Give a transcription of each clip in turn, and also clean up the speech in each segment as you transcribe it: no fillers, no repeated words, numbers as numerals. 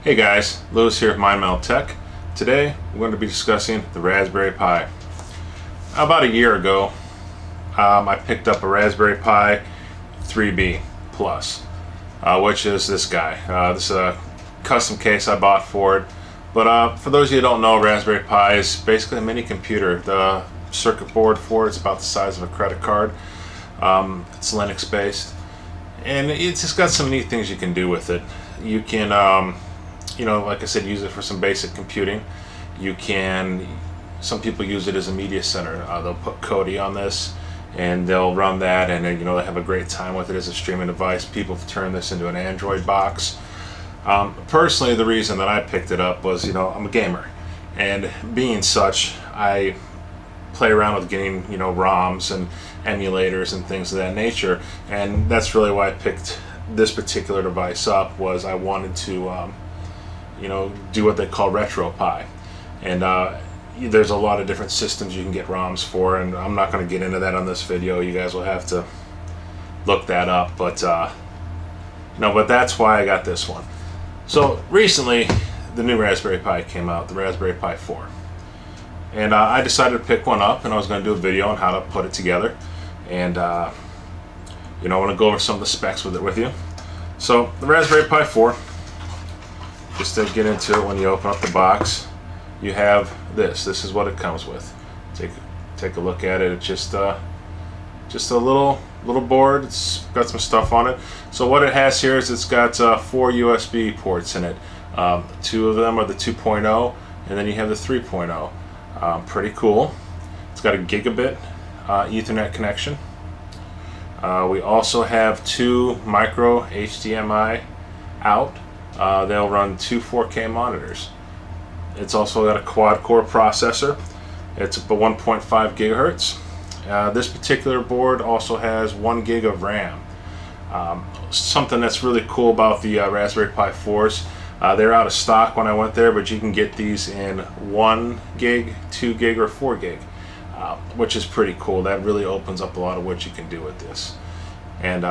Hey guys, Lewis here with MindMeld Tech. Today we're going to be discussing the Raspberry Pi. About a year ago, I picked up a Raspberry Pi 3B Plus, which is this guy. This is a custom case I bought for it. But for those of you who don't know, Raspberry Pi is basically a mini computer. The circuit board for it's about the size of a credit card. It's Linux based, and it's just got some neat things you can do with it. You can like I said, use it for some basic computing. Some people use it as a media center. They'll put Kodi on this and they'll run that, and they have a great time with it as a streaming device. People have turned this into an Android box. Personally, the reason that I picked it up was, I'm a gamer, and being such, I play around with getting, ROMs and emulators and things of that nature, and that's really why I picked this particular device up. Was I wanted to do what they call RetroPie, and there's a lot of different systems you can get ROMs for, and I'm not going to get into that on this video. You guys will have to look that up, but that's why I got this one. So recently, the new Raspberry Pi came out, the Raspberry Pi 4, and I decided to pick one up, and I was going to do a video on how to put it together, and I want to go over some of the specs with you. So the Raspberry Pi 4. Just to get into it, when you open up the box, you have this. This is what it comes with. Take a look at it. It's just a little board. It's got some stuff on it. So what it has here is it's got 4 USB ports in it. 2 of them are the 2.0, and then you have the 3.0. Pretty cool. It's got a gigabit Ethernet connection. We also have 2 micro HDMI out. They'll run 2 4K monitors. It's also got a quad-core processor. It's up to 1.5 gigahertz. This particular board also has 1 gig of RAM. Something that's really cool about the Raspberry Pi 4s, they're out of stock when I went there, but you can get these in 1 gig, 2 gig, or 4 gig, which is pretty cool. That really opens up a lot of what you can do with this. And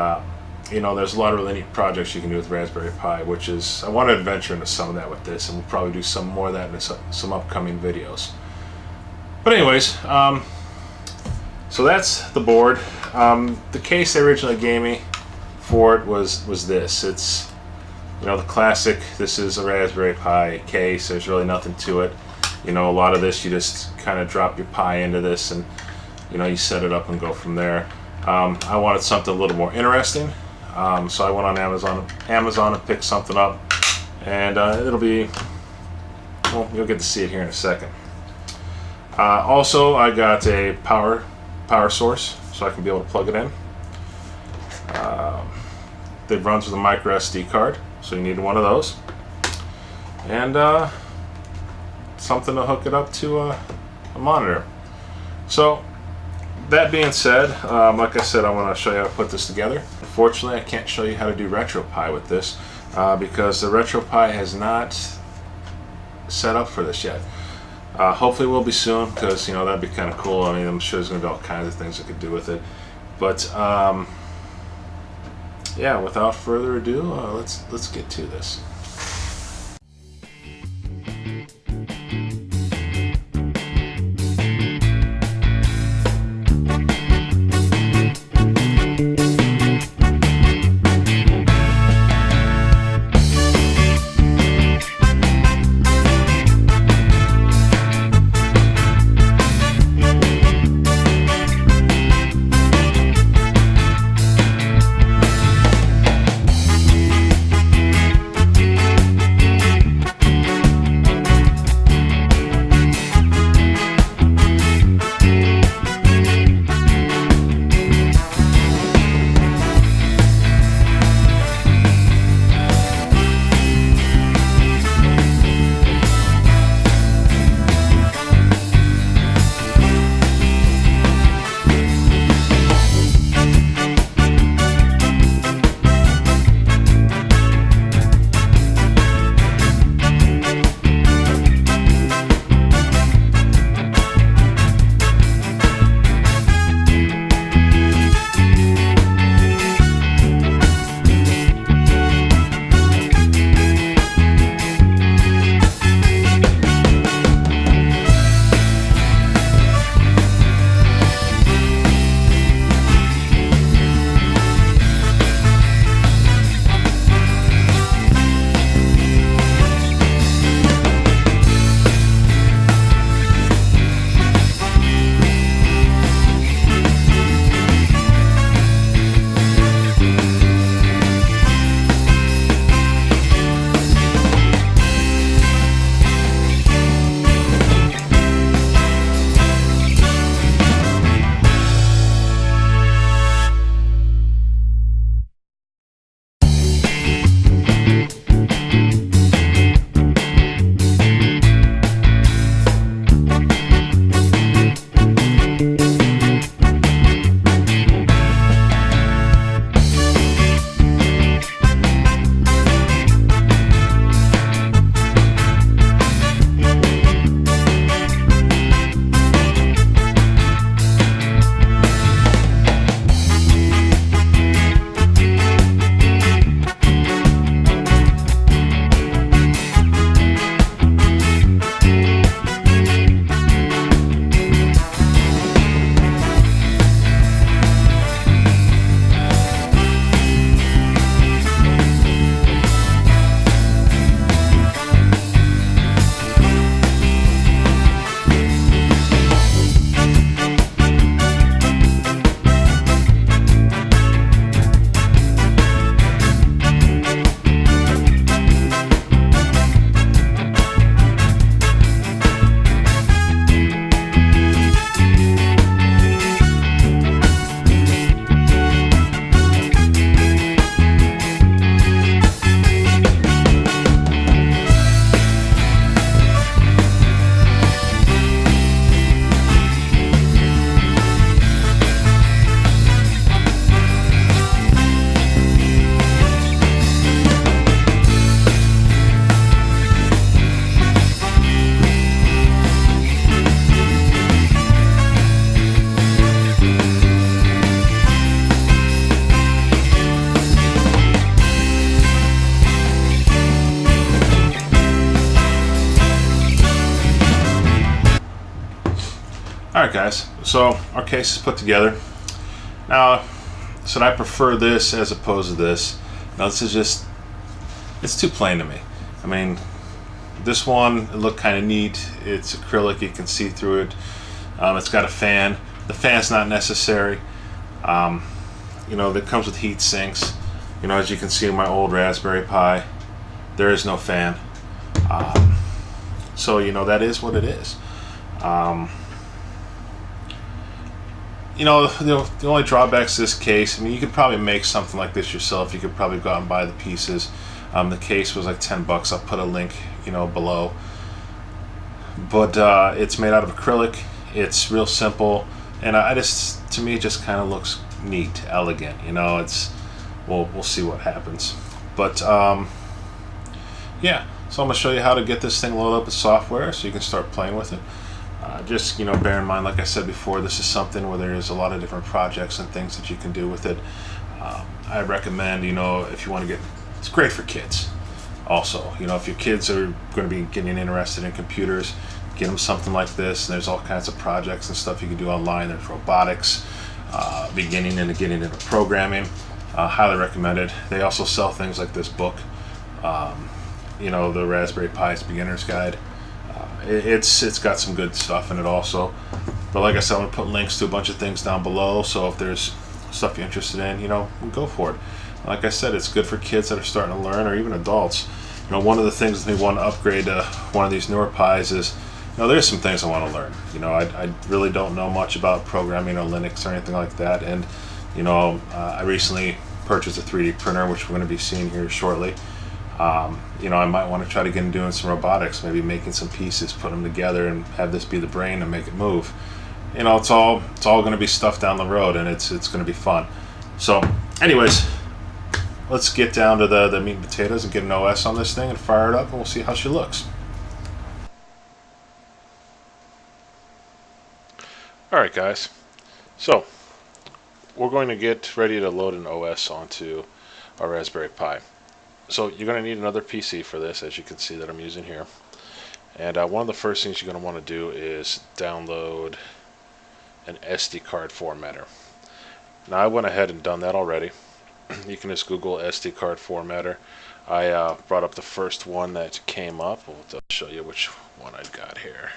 there's a lot of really neat projects you can do with Raspberry Pi, which is, I want to adventure into some of that with this, and we'll probably do some more of that in some upcoming videos. But anyways, so that's the board. The case they originally gave me for it was this. It's, the classic, this is a Raspberry Pi case. There's really nothing to it. A lot of this, you just kind of drop your Pi into this, and, you set it up and go from there. I wanted something a little more interesting. So I went on Amazon and picked something up, and it'll be, well, you'll get to see it here in a second. Also, I got a power source, so I can be able to plug it in. It runs with a micro SD card, so you need one of those, and something to hook it up to a monitor. So that being said, like I said, I want to show you how to put this together. Unfortunately, I can't show you how to do RetroPie with this because the RetroPie has not set up for this yet. Hopefully it will be soon, because that'd be kind of cool. I mean, I'm sure there's going to be all kinds of things I could do with it. But yeah, without further ado, let's get to this. Alright guys, so our case is put together. Now, should I prefer this as opposed to this? Now this is just, it's too plain to me. I mean, this one, it looked kind of neat. It's acrylic, you can see through it. It's got a fan. The fan's not necessary. That comes with heat sinks. As you can see in my old Raspberry Pi, there is no fan. So that is what it is. The only drawbacks to this case, I mean, you could probably make something like this yourself. You could probably go out and buy the pieces. The case was like $10. I'll put a link, below. But it's made out of acrylic. It's real simple, and to me, it just kind of looks neat, elegant. We'll see what happens. But yeah. So I'm gonna show you how to get this thing loaded up with software, so you can start playing with it. Just bear in mind, like I said before, this is something where there's a lot of different projects and things that you can do with it. I recommend, if you want to it's great for kids. Also, if your kids are going to be getting interested in computers, get them something like this. And there's all kinds of projects and stuff you can do online. There's robotics, getting into programming. Highly recommended. They also sell things like this book, the Raspberry Pi's Beginner's Guide. It's got some good stuff in it also. But like I said, I'm going to put links to a bunch of things down below, so if there's stuff you're interested in, go for it. Like I said, it's good for kids that are starting to learn, or even adults. One of the things that they want to upgrade to one of these newer Pis is, there's some things I want to learn. I really don't know much about programming or Linux or anything like that. And, I recently purchased a 3D printer, which we're going to be seeing here shortly. I might want to try to get into doing some robotics, maybe making some pieces, put them together, and have this be the brain and make it move. It's all going to be stuff down the road, and it's going to be fun. So, anyways, let's get down to the meat and potatoes and get an OS on this thing and fire it up, and we'll see how she looks. Alright guys, so we're going to get ready to load an OS onto our Raspberry Pi. So you're going to need another PC for this, as you can see that I'm using here. And one of the first things you're going to want to do is download an SD card formatter. Now I went ahead and done that already. You can just Google SD card formatter. I brought up the first one that came up. I'll show you which one I've got here.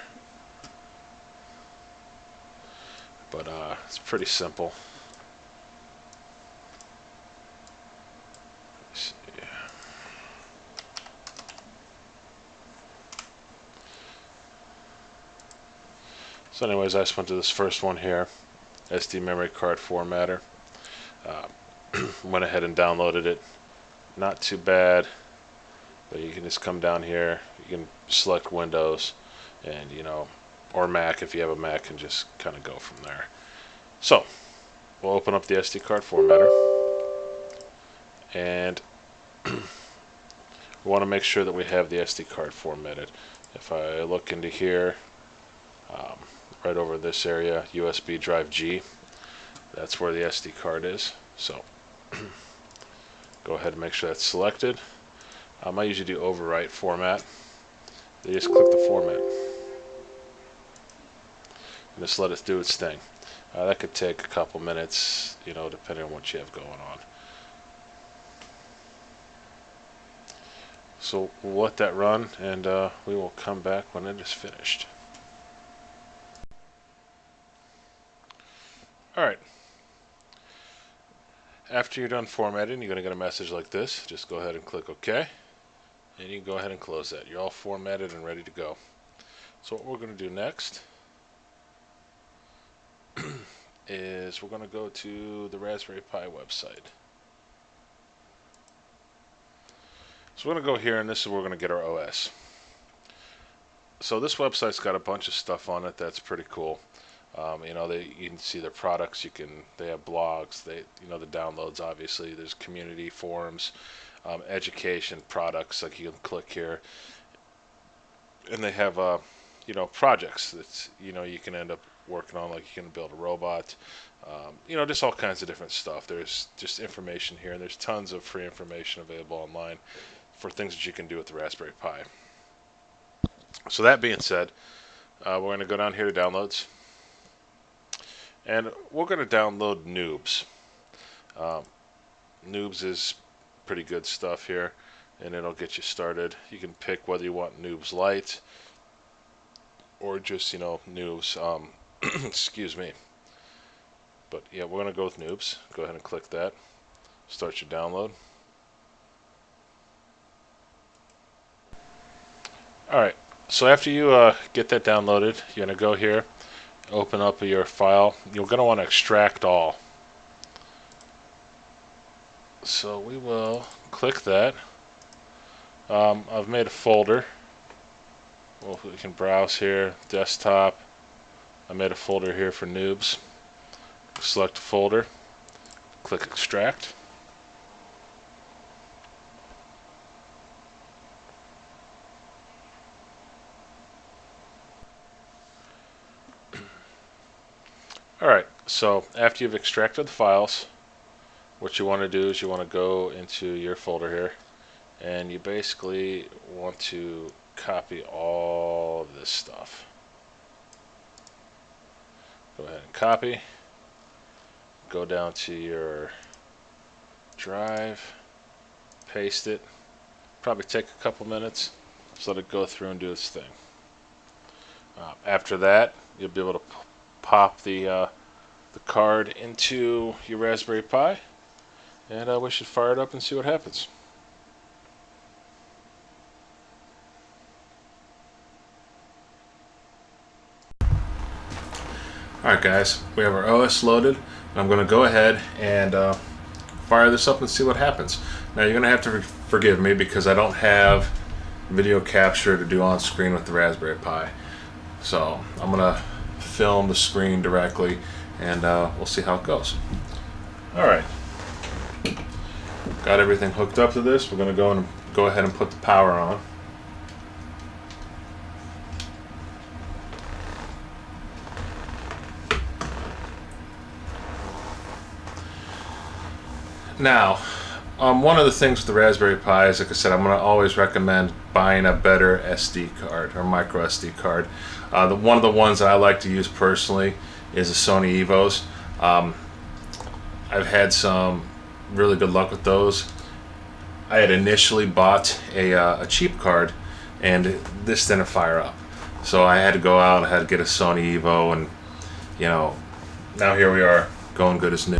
But it's pretty simple. So anyways, I just went to this first one here, SD memory card formatter. Went ahead and downloaded it. Not too bad, but you can just come down here, you can select Windows, and or Mac if you have a Mac, and just kind of go from there. So we'll open up the SD card formatter, and we want to make sure that we have the SD card formatted. If I look into here, right over this area, USB drive G, that's where the SD card is. So go ahead and make sure that's selected. I usually do overwrite format. You just click the format and just let it do its thing. That could take a couple minutes, depending on what you have going on. So we'll let that run, and we will come back when it is finished. Alright, after you're done formatting, you're going to get a message like this. Just go ahead and click OK, and you can go ahead and close that. You're all formatted and ready to go. So what we're going to do next is we're going to go to the Raspberry Pi website. So we're going to go here, and this is where we're going to get our OS. So this website's got a bunch of stuff on it that's pretty cool. You can see their products. They have blogs. The downloads. Obviously, there's community forums, education products. Like you can click here, and they have projects that you can end up working on. Like you can build a robot. Just all kinds of different stuff. There's just information here, and there's tons of free information available online for things that you can do with the Raspberry Pi. So that being said, we're going to go down here to downloads. And we're going to download Noobs. Noobs is pretty good stuff here, and it'll get you started. You can pick whether you want Noobs Lite or just, Noobs. Excuse me. But yeah, we're going to go with Noobs. Go ahead and click that. Start your download. Alright, so after you get that downloaded, you're going to go here, open up your file. You're going to want to extract all. So we will click that. I've made a folder. Well, we can browse here, desktop. I made a folder here for Noobs. Select a folder, click extract. Alright, so after you've extracted the files, what you want to do is you want to go into your folder here, and you basically want to copy all of this stuff. Go ahead and copy. Go down to your drive, paste it. Probably take a couple minutes. Just let it go through and do its thing. After that, you'll be able to pop the card into your Raspberry Pi, and we should fire it up and see what happens. Alright guys, we have our OS loaded, and I'm going to go ahead and fire this up and see what happens. Now you're going to have to forgive me because I don't have video capture to do on screen with the Raspberry Pi. So I'm going to film the screen directly, and we'll see how it goes. Alright, got everything hooked up to this. We're going to go ahead and put the power on. Now, one of the things with the Raspberry Pi is, like I said, I'm going to always recommend buying a better SD card or micro SD card. One of the ones that I like to use personally is the Sony Evos. I've had some really good luck with those. I had initially bought a cheap card, and this didn't fire up. So I had to go out and I had to get a Sony Evo, and now here we are, going good as new.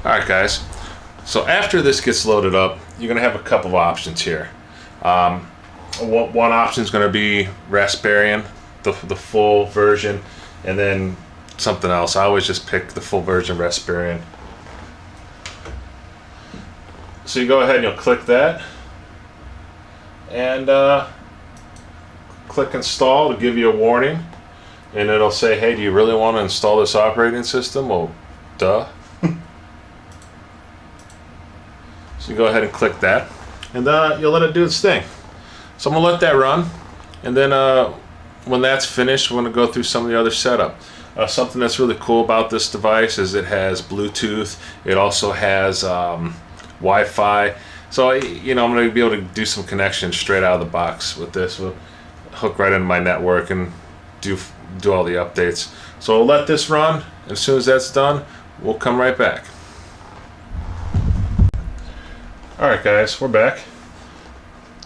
Alright guys, so after this gets loaded up, you're going to have a couple of options here. One option is going to be Raspberry, the full version, and then something else. I always just pick the full version Raspberry. So you go ahead and you'll click that, and click install to give you a warning, and it'll say, hey, do you really want to install this operating system? Well, duh. So you go ahead and click that, and you'll let it do its thing. So I'm going to let that run, and then when that's finished, we're going to go through some of the other setup. Something that's really cool about this device is it has Bluetooth. It also has Wi-Fi. So I'm going to be able to do some connections straight out of the box with this. We'll hook right into my network and do all the updates. So we'll let this run, and as soon as that's done, we'll come right back. Alright guys, we're back.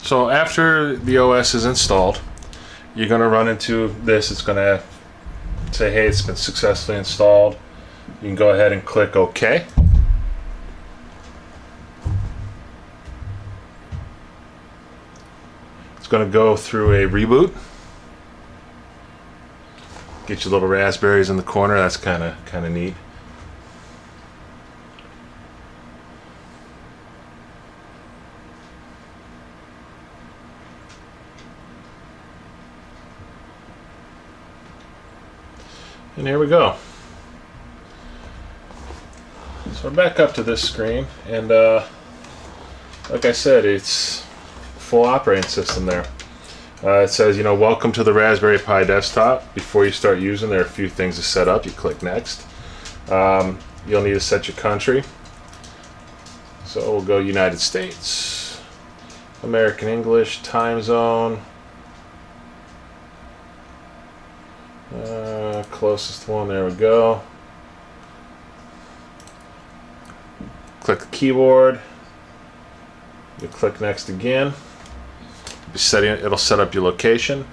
So after the OS is installed, you're going to run into this. It's going to say, hey, it's been successfully installed. You can go ahead and click OK. It's going to go through a reboot. Get your little raspberries in the corner. That's kind of neat. And here we go. So we're back up to this screen, and like I said, it's full operating system there. It says, welcome to the Raspberry Pi desktop. Before you start using, there are a few things to set up. You click next. You'll need to set your country. So we'll go United States, American English, time zone. Closest one, there we go. click the keyboard. You click next again. It'll set up your location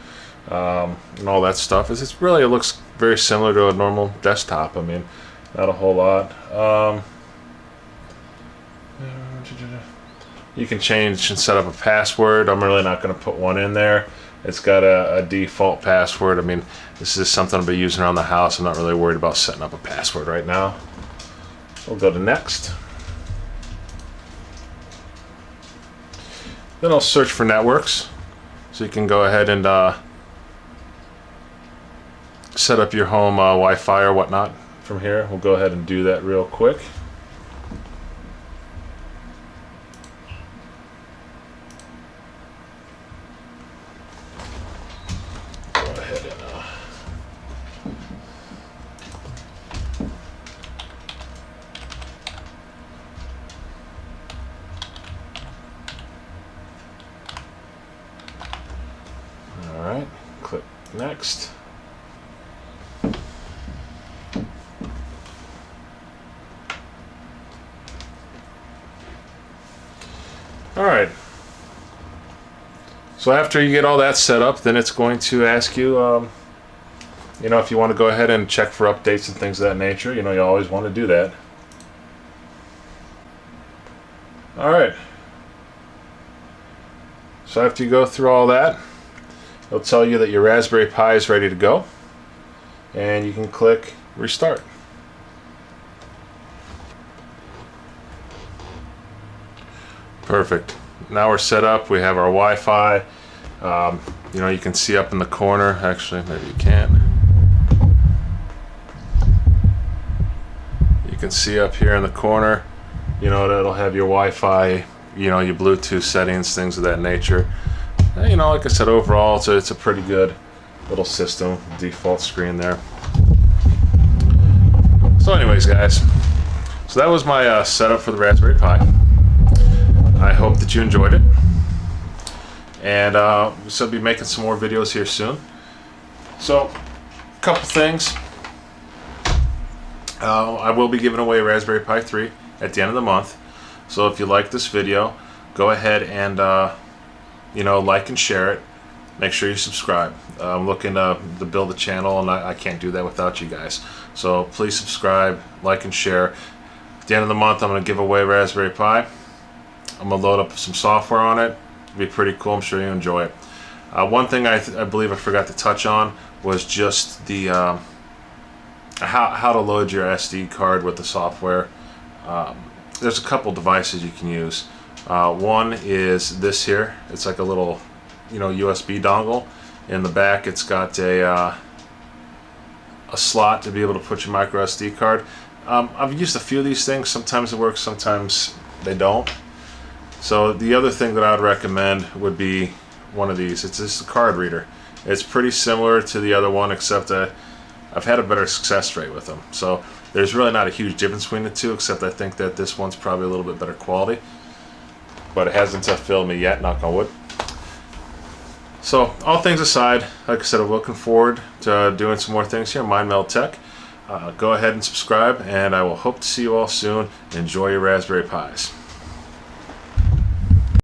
and all that stuff. It looks very similar to a normal desktop. I mean, not a whole lot. You can change and set up a password. I'm really not going to put one in there. It's got a default password. I mean, this is something I'll be using around the house. I'm not really worried about setting up a password right now. We'll go to next. Then I'll search for networks. So you can go ahead and set up your home Wi-Fi or whatnot from here. We'll go ahead and do that real quick. Go ahead and all right, click next. All right. So after you get all that set up, then it's going to ask you, if you want to go ahead and check for updates and things of that nature. You always want to do that. All right. So after you go through all that, it'll tell you that your Raspberry Pi is ready to go, and you can click restart. Perfect. Now we're set up. We have our Wi-Fi. You can see up in the corner. Actually, maybe you can't. You can see up here in the corner. It'll have your Wi-Fi. Your Bluetooth settings, things of that nature. Like I said, overall, it's a pretty good little system. Default screen there. So, anyways, guys. So that was my setup for the Raspberry Pi. I hope that you enjoyed it, and we'll be making some more videos here soon. So, a couple things. I will be giving away Raspberry Pi 3 at the end of the month. So if you like this video, go ahead and like and share it. Make sure you subscribe. I'm looking to build a channel, and I can't do that without you guys. So please subscribe, like, and share. At the end of the month, I'm going to give away Raspberry Pi. I'm going to load up some software on it. It'll be pretty cool. I'm sure you enjoy it. One thing I believe I forgot to touch on was just the how to load your SD card with the software. There's a couple devices you can use. One is this here. It's like a little USB dongle. In the back it's got a slot to be able to put your micro SD card. I've used a few of these things. Sometimes it works, sometimes they don't. So the other thing that I would recommend would be one of these. It's just a card reader. It's pretty similar to the other one, except I've had a better success rate with them. So there's really not a huge difference between the two, except I think that this one's probably a little bit better quality. But it hasn't failed me yet, knock on wood. So all things aside, like I said, I'm looking forward to doing some more things here. MindMeld Tech. Go ahead and subscribe, and I will hope to see you all soon. Enjoy your Raspberry Pis.